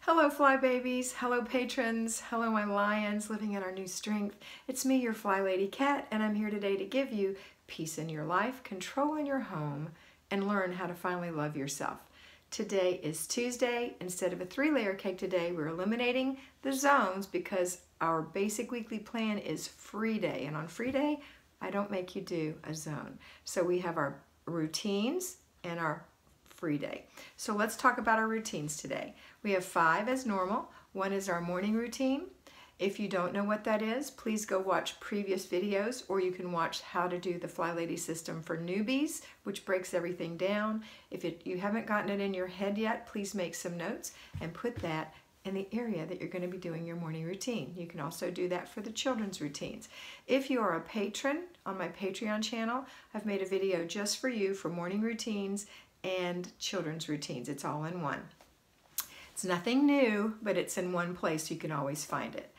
Hello fly babies, hello patrons, hello my lions living in our new strength. It's me, your FlyLady Kat, and I'm here today to give you peace in your life, control in your home, and learn how to finally love yourself. Today is Tuesday. Instead of a 3-layer cake today, we're eliminating the zones because our basic weekly plan is free day. And on free day, I don't make you do a zone. So we have our routines and our free day. So let's talk about our routines today. We have 5 as normal. One is our morning routine. If you don't know what that is, please go watch previous videos, or you can watch how to do the FlyLady system for newbies, which breaks everything down. If you haven't gotten it in your head yet, please make some notes and put that in the area that you're going to be doing your morning routine. You can also do that for the children's routines. If you are a patron on my Patreon channel, I've made a video just for you for morning routines and children's routines. It's all in one. It's nothing new, but it's in one place. You can always find it.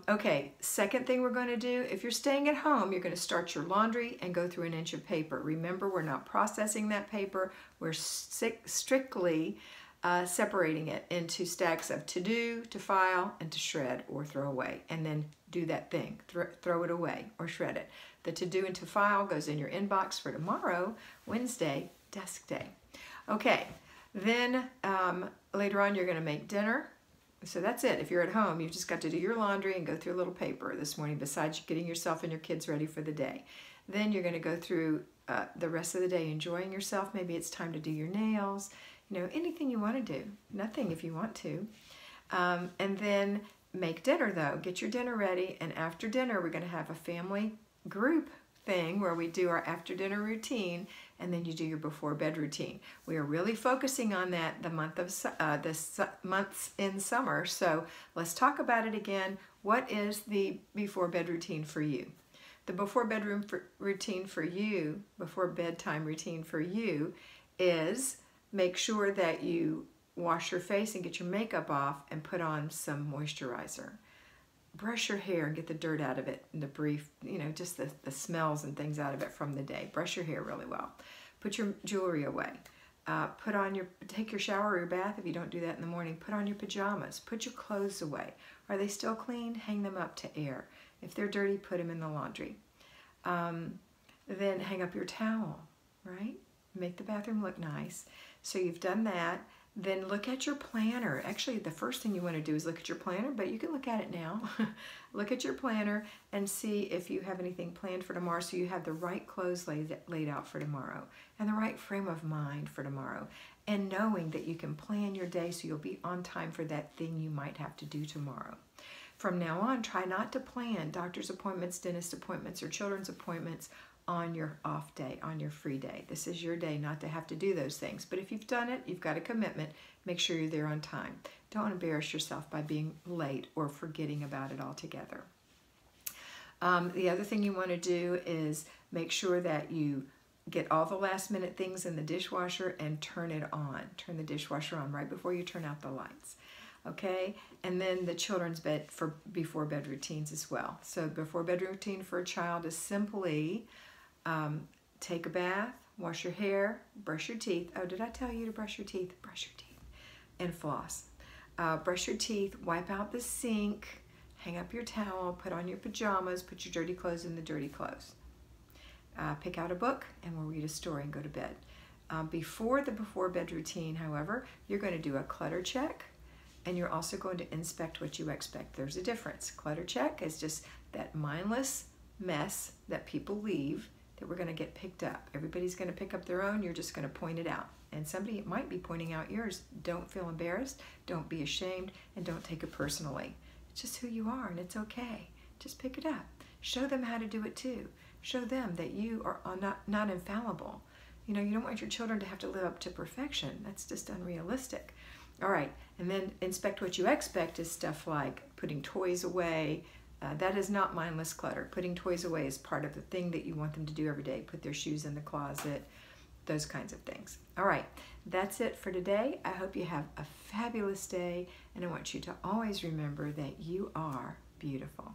Okay, second thing we're going to do, if you're staying at home, you're going to start your laundry and go through an inch of paper. Remember, we're not processing that paper. We're strictly separating it into stacks of to do, to file, and to shred or throw away. And then do that thing, throw it away or shred it. The to do and to file goes in your inbox for tomorrow, Wednesday, desk day. Okay, then later on you're going to make dinner. So that's it. If you're at home, you've just got to do your laundry and go through a little paper this morning besides getting yourself and your kids ready for the day. Then you're going to go through the rest of the day enjoying yourself. Maybe it's time to do your nails, you know, anything you want to do. Nothing if you want to. And then make dinner though. Get your dinner ready, and after dinner we're going to have a family group thing where we do our after dinner routine, and then you do your before bed routine. We are really focusing on that the months in summer. So let's talk about it again. What is the before bed routine for you? The before bedroom routine for you, before bedtime routine for you, is make sure that you wash your face and get your makeup off and put on some moisturizer. Brush your hair and get the dirt out of it, and just the smells and things out of it from the day. Brush your hair really well. Put your jewelry away. Take your shower or your bath if you don't do that in the morning. Put on your pajamas. Put your clothes away. Are they still clean? Hang them up to air. If they're dirty, put them in the laundry. Then hang up your towel, right? Make the bathroom look nice. So you've done that. Then look at your planner. Actually, the first thing you want to do is look at your planner, but you can look at it now. Look at your planner and see if you have anything planned for tomorrow, so you have the right clothes laid out for tomorrow and the right frame of mind for tomorrow, and knowing that you can plan your day so you'll be on time for that thing you might have to do tomorrow. From now on, try not to plan doctor's appointments, dentist appointments, or children's appointments on your off day, on your free day. This is your day not to have to do those things. But if you've done it, you've got a commitment, make sure you're there on time. Don't embarrass yourself by being late or forgetting about it altogether. The other thing you want to do is make sure that you get all the last minute things in the dishwasher and turn it on. Turn the dishwasher on right before you turn out the lights. Okay, and then the children's bed for before bed routines as well. So before bed routine for a child is simply take a bath, wash your hair, brush your teeth. Oh, did I tell you to brush your teeth? Brush your teeth and floss. Brush your teeth, wipe out the sink, hang up your towel, put on your pajamas, put your dirty clothes in the dirty clothes. Pick out a book and we'll read a story and go to bed. Before the before bed routine, however, you're going to do a clutter check, and you're also going to inspect what you expect. There's a difference. Clutter check is just that mindless mess that people leave that we're going to get picked up. Everybody's going to pick up their own. You're just going to point it out. And somebody might be pointing out yours. Don't feel embarrassed. Don't be ashamed. And don't take it personally. It's just who you are, and it's okay. Just pick it up. Show them how to do it too. Show them that you are not infallible. You know, you don't want your children to have to live up to perfection. That's just unrealistic. All right, and then inspect what you expect is stuff like putting toys away. That is not mindless clutter. Putting toys away is part of the thing that you want them to do every day. Put their shoes in the closet, those kinds of things. All right, that's it for today. I hope you have a fabulous day, and I want you to always remember that you are beautiful.